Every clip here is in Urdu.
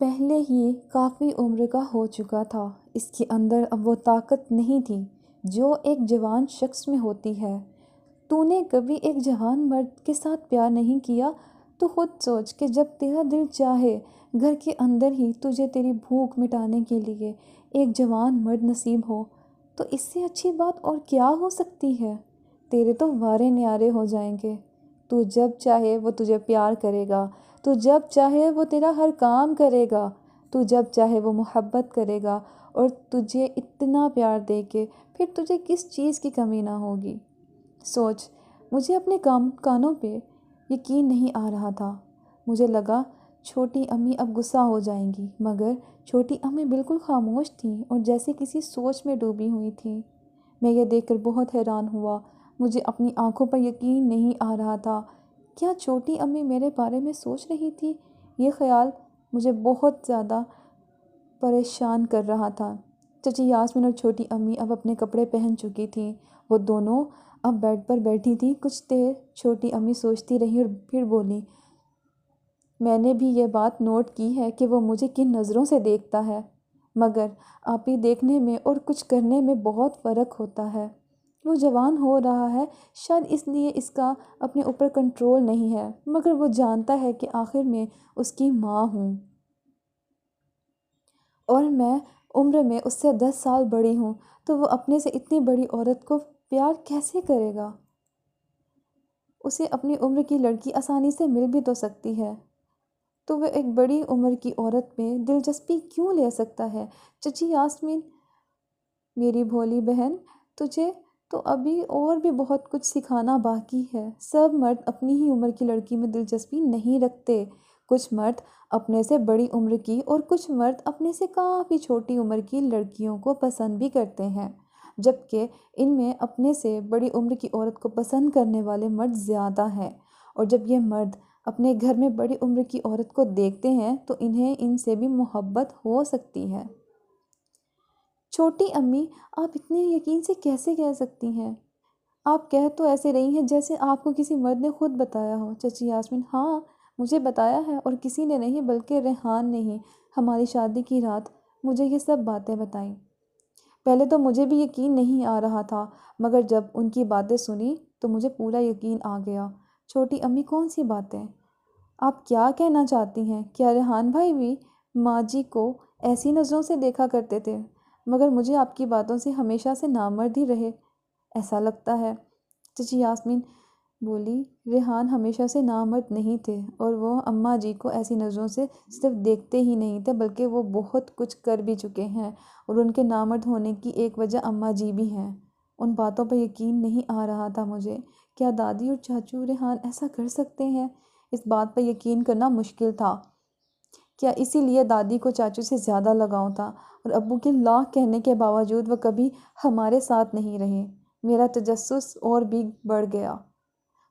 پہلے ہی کافی عمر کا ہو چکا تھا۔ اس کے اندر اب وہ طاقت نہیں تھی جو ایک جوان شخص میں ہوتی ہے۔ تو نے کبھی ایک جوان مرد کے ساتھ پیار نہیں کیا؟ تو خود سوچ کہ جب تیرا دل چاہے گھر کے اندر ہی تجھے تیری بھوک مٹانے کے لیے ایک جوان مرد نصیب ہو تو اس سے اچھی بات اور کیا ہو سکتی ہے؟ تیرے تو وارے نیارے ہو جائیں گے۔ تو جب چاہے وہ تجھے پیار کرے گا، تو جب چاہے وہ تیرا ہر کام کرے گا، تو جب چاہے وہ محبت کرے گا اور تجھے اتنا پیار دے کہ پھر تجھے کس چیز کی کمی نہ ہوگی۔ سوچ، مجھے اپنے کانوں پہ یقین نہیں آ رہا تھا۔ مجھے لگا چھوٹی امی اب غصہ ہو جائیں گی، مگر چھوٹی امی بالکل خاموش تھیں اور جیسے کسی سوچ میں ڈوبی ہوئی تھیں۔ میں یہ دیکھ کر بہت حیران ہوا۔ مجھے اپنی آنکھوں پر یقین نہیں آ رہا تھا۔ کیا چھوٹی امی میرے بارے میں سوچ رہی تھی؟ یہ خیال مجھے بہت زیادہ پریشان کر رہا تھا۔ چچی یاسمین اور چھوٹی امی اب اپنے کپڑے پہن چکی تھیں۔ وہ دونوں اب بیڈ پر بیٹھی تھیں۔ کچھ دیر چھوٹی امی سوچتی رہیں اور پھر بولی، میں نے بھی یہ بات نوٹ کی ہے کہ وہ مجھے کن نظروں سے دیکھتا ہے، مگر آپی دیکھنے میں اور کچھ کرنے میں بہت فرق ہوتا ہے۔ وہ جوان ہو رہا ہے، شاید اس لیے اس کا اپنے اوپر کنٹرول نہیں ہے، مگر وہ جانتا ہے کہ آخر میں اس کی ماں ہوں اور میں عمر میں اس سے 10 سال بڑی ہوں، تو وہ اپنے سے اتنی بڑی عورت کو پیار کیسے کرے گا؟ اسے اپنی عمر کی لڑکی آسانی سے مل بھی تو سکتی ہے، تو وہ ایک بڑی عمر کی عورت میں دلچسپی کیوں لے سکتا ہے؟ چچی یاسمین، میری بھولی بہن، تجھے تو ابھی اور بھی بہت کچھ سکھانا باقی ہے۔ سب مرد اپنی ہی عمر کی لڑکی میں دلچسپی نہیں رکھتے۔ کچھ مرد اپنے سے بڑی عمر کی اور کچھ مرد اپنے سے کافی چھوٹی عمر کی لڑکیوں کو پسند بھی کرتے ہیں، جبکہ ان میں اپنے سے بڑی عمر کی عورت کو پسند کرنے والے مرد زیادہ ہیں، اور جب یہ مرد اپنے گھر میں بڑی عمر کی عورت کو دیکھتے ہیں تو انہیں ان سے بھی محبت ہو سکتی ہے۔ چھوٹی امی، آپ اتنے یقین سے کیسے کہہ سکتی ہیں؟ آپ کہہ تو ایسے رہی ہیں جیسے آپ کو کسی مرد نے خود بتایا ہو۔ چچی یاسمین، ہاں، مجھے بتایا ہے، اور کسی نے نہیں بلکہ ریحان نے ہی ہماری شادی کی رات مجھے یہ سب باتیں بتائیں۔ پہلے تو مجھے بھی یقین نہیں آ رہا تھا، مگر جب ان کی باتیں سنی تو مجھے پورا یقین آ گیا۔ چھوٹی امی، کون سی باتیں؟ آپ کیا کہنا چاہتی ہیں؟ کیا ریحان بھائی بھی ماں جی کو ایسی نظروں سے دیکھا کرتے تھے؟ مگر مجھے آپ کی باتوں سے ہمیشہ سے نامرد ہی رہے ایسا لگتا ہے۔ چچی یاسمین بولی، ریحان ہمیشہ سے نامرد نہیں تھے، اور وہ اماں جی کو ایسی نظروں سے صرف دیکھتے ہی نہیں تھے بلکہ وہ بہت کچھ کر بھی چکے ہیں، اور ان کے نامرد ہونے کی ایک وجہ اماں جی بھی ہیں۔ ان باتوں پر یقین نہیں آ رہا تھا مجھے۔ کیا دادی اور چاچو ریحان ایسا کر سکتے ہیں؟ اس بات پر یقین کرنا مشکل تھا۔ کیا اسی لیے دادی کو چاچو سے زیادہ لگاؤ تھا، اور ابو کے لاکھ کہنے کے باوجود وہ کبھی ہمارے ساتھ نہیں رہے؟ میرا تجسس اور بھی بڑھ گیا۔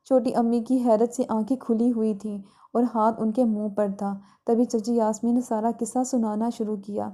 چھوٹی امی کی حیرت سے آنکھیں کھلی ہوئی تھیں اور ہاتھ ان کے منہ پر تھا۔ تبھی چچی یاسمین نے سارا قصہ سنانا شروع کیا۔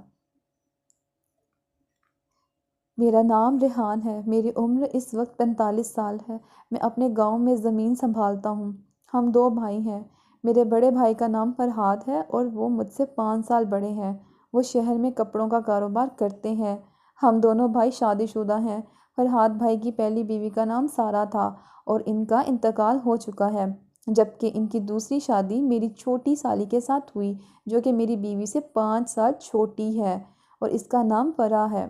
میرا نام ریحان ہے، میری عمر اس وقت 45 سال ہے۔ میں اپنے گاؤں میں زمین سنبھالتا ہوں۔ ہم 2 بھائی ہیں۔ میرے بڑے بھائی کا نام فرحاد ہے اور وہ مجھ سے 5 سال بڑے ہیں۔ وہ شہر میں کپڑوں کا کاروبار کرتے ہیں۔ ہم دونوں بھائی شادی شدہ ہیں۔ فرحاد بھائی کی پہلی بیوی کا نام سارہ تھا اور ان کا انتقال ہو چکا ہے، جبکہ ان کی دوسری شادی میری چھوٹی سالی کے ساتھ ہوئی، جو کہ میری بیوی سے 5 سال چھوٹی ہے، اور اس کا نام فرح ہے۔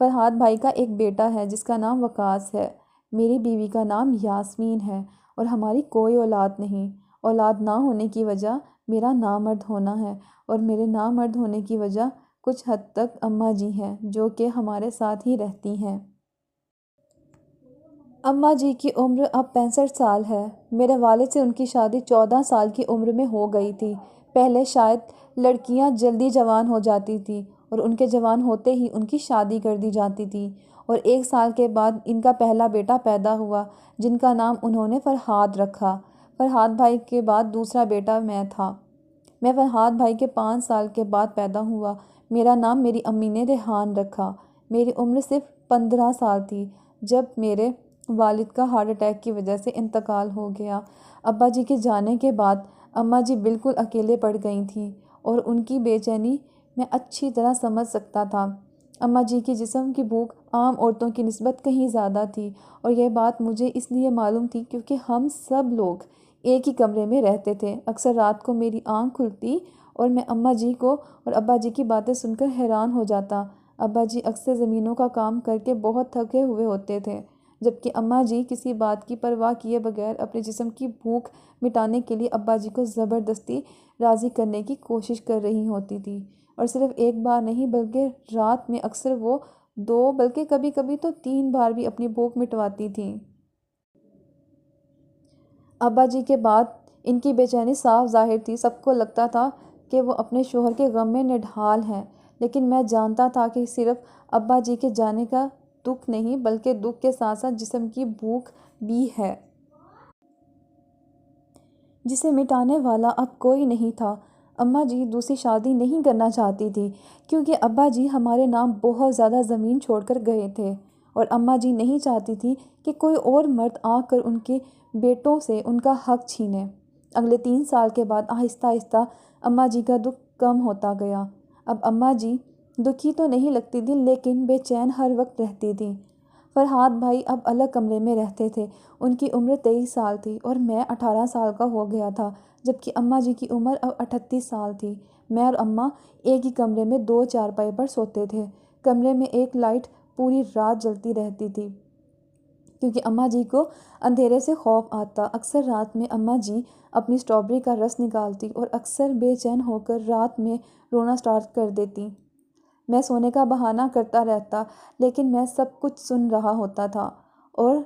فرحاد بھائی کا ایک بیٹا ہے جس کا نام وقاص ہے۔ میری بیوی کا نام یاسمین ہے، اور ہماری کوئی اولاد نہیں۔ اولاد نہ ہونے کی وجہ میرا نامرد ہونا ہے، اور میرے نامرد ہونے کی وجہ کچھ حد تک اماں جی ہیں، جو کہ ہمارے ساتھ ہی رہتی ہیں۔ اماں جی کی عمر اب 65 سال ہے۔ میرے والد سے ان کی شادی 14 سال کی عمر میں ہو گئی تھی۔ پہلے شاید لڑکیاں جلدی جوان ہو جاتی تھیں اور ان کے جوان ہوتے ہی ان کی شادی کر دی جاتی تھی، اور 1 سال کے بعد ان کا پہلا بیٹا پیدا ہوا جن کا نام انہوں نے فرحاد رکھا۔ فرحاد بھائی کے بعد دوسرا بیٹا میں تھا۔ میں فرحاد بھائی کے 5 سال کے بعد پیدا ہوا۔ میرا نام میری امی نے ریحان رکھا۔ میری عمر صرف 15 سال تھی جب میرے والد کا ہارٹ اٹیک کی وجہ سے انتقال ہو گیا۔ ابا جی کے جانے کے بعد اماں جی بالکل اکیلے پڑ گئی تھیں، اور ان کی بے چینی میں اچھی طرح سمجھ سکتا تھا۔ اماں جی کی جسم کی بھوک عام عورتوں کی نسبت کہیں زیادہ تھی، اور یہ بات مجھے اس لیے معلوم تھی کیونکہ ہم سب لوگ ایک ہی کمرے میں رہتے تھے۔ اکثر رات کو میری آنکھ کھلتی اور میں اماں جی کو اور ابا جی کی باتیں سن کر حیران ہو جاتا۔ ابا جی اکثر زمینوں کا کام کر کے بہت تھکے ہوئے ہوتے تھے، جبکہ اماں جی کسی بات کی پرواہ کیے بغیر اپنے جسم کی بھوک مٹانے کے لیے ابا جی کو زبردستی راضی کرنے کی کوشش کر رہی ہوتی تھی، اور صرف ایک بار نہیں بلکہ رات میں اکثر وہ 2 بلکہ کبھی کبھی تو 3 بار بھی اپنی بھوک مٹواتی تھیں۔ ابا جی کے بعد ان کی بے چینی صاف ظاہر تھی۔ سب کو لگتا تھا کہ وہ اپنے شوہر کے غم میں نڈھال ہیں، لیکن میں جانتا تھا کہ صرف ابا جی کے جانے کا دکھ نہیں بلکہ دکھ کے ساتھ ساتھ جسم کی بھوک بھی ہے، جسے مٹانے والا اب کوئی نہیں تھا۔ اماں جی دوسری شادی نہیں کرنا چاہتی تھی کیونکہ ابا جی ہمارے نام بہت زیادہ زمین چھوڑ کر گئے تھے، اور اماں جی نہیں چاہتی تھی کہ کوئی اور مرد آ کر ان کے بیٹوں سے ان کا حق چھینے۔ اگلے 3 سال کے بعد آہستہ آہستہ اماں جی کا دکھ کم ہوتا گیا۔ اب اماں جی دکھی تو نہیں لگتی تھیں لیکن بے چین ہر وقت رہتی تھیں۔ فرحات بھائی اب الگ کمرے میں رہتے تھے۔ ان کی عمر 23 سال تھی اور میں 18 سال کا ہو گیا تھا، جبکہ اماں جی کی عمر اب 38 سال تھی۔ میں اور اماں ایک ہی کمرے میں 2 چارپائی پر سوتے تھے۔ کمرے میں ایک لائٹ پوری رات جلتی رہتی تھی کیونکہ اماں جی کو اندھیرے سے خوف آتا۔ اکثر رات میں اماں جی اپنی اسٹرابری کا رس نکالتی اور اکثر بے چین ہو کر رات میں رونا سٹارٹ کر دیتی۔ میں سونے کا بہانہ کرتا رہتا لیکن میں سب کچھ سن رہا ہوتا تھا، اور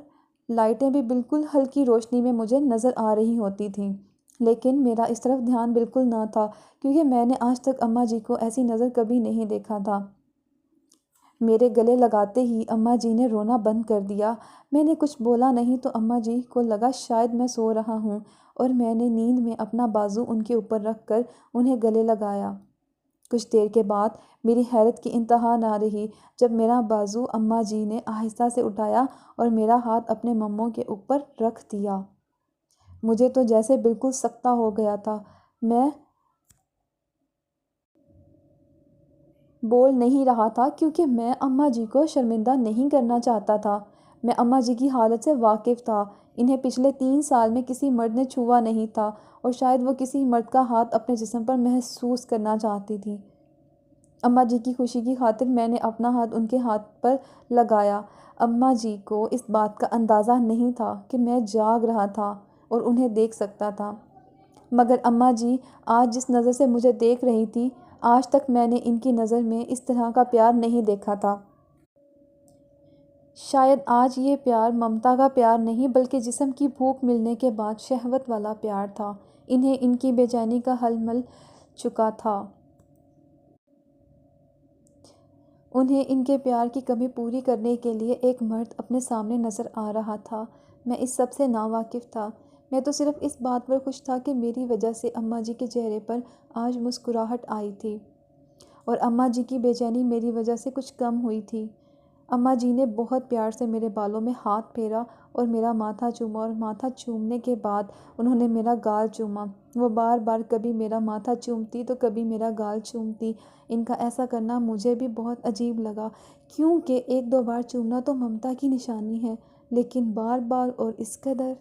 لائٹیں بھی بالکل ہلکی روشنی میں مجھے نظر آ رہی ہوتی تھیں، لیکن میرا اس طرف دھیان بالکل نہ تھا کیونکہ میں نے آج تک اماں جی کو ایسی نظر کبھی نہیں دیکھا تھا۔ میرے گلے لگاتے ہی اماں جی نے رونا بند کر دیا۔ میں نے کچھ بولا نہیں تو اماں جی کو لگا شاید میں سو رہا ہوں، اور میں نے نیند میں اپنا بازو ان کے اوپر رکھ کر انہیں گلے لگایا۔ کچھ دیر کے بعد میری حیرت کی انتہا نہ رہی جب میرا بازو اماں جی نے آہستہ سے اٹھایا اور میرا ہاتھ اپنے مموں کے اوپر رکھ دیا۔ مجھے تو جیسے بالکل سکتہ ہو گیا تھا۔ میں بول نہیں رہا تھا کیونکہ میں اماں جی کو شرمندہ نہیں کرنا چاہتا تھا۔ میں اماں جی کی حالت سے واقف تھا۔ انہیں پچھلے 3 سال میں کسی مرد نے چھوا نہیں تھا، اور شاید وہ کسی مرد کا ہاتھ اپنے جسم پر محسوس کرنا چاہتی تھیں۔ اماں جی کی خوشی کی خاطر میں نے اپنا ہاتھ ان کے ہاتھ پر لگایا۔ اماں جی کو اس بات کا اندازہ نہیں تھا کہ میں جاگ رہا تھا اور انہیں دیکھ سکتا تھا، مگر اماں جی آج جس نظر سے مجھے دیکھ رہی تھیں، آج تک میں نے ان کی نظر میں اس طرح کا پیار نہیں دیکھا تھا۔ شاید آج یہ پیار ممتا کا پیار نہیں بلکہ جسم کی بھوک ملنے کے بعد شہوت والا پیار تھا۔ انہیں ان کی بے چینی کا حل مل چکا تھا۔ انہیں ان کے پیار کی کمی پوری کرنے کے لیے ایک مرد اپنے سامنے نظر آ رہا تھا۔ میں اس سب سے ناواقف تھا۔ میں تو صرف اس بات پر خوش تھا کہ میری وجہ سے اماں جی کے چہرے پر آج مسکراہٹ آئی تھی، اور اماں جی کی بے چینی میری وجہ سے کچھ کم ہوئی تھی۔ اماں جی نے بہت پیار سے میرے بالوں میں ہاتھ پھیرا اور میرا ماتھا چوما، اور ماتھا چومنے کے بعد انہوں نے میرا گال چوما۔ وہ بار بار کبھی میرا ماتھا چومتی تو کبھی میرا گال چومتی۔ ان کا ایسا کرنا مجھے بھی بہت عجیب لگا کیونکہ 1-2 بار چومنا تو ممتا کی نشانی ہے، لیکن بار بار اور اس قدر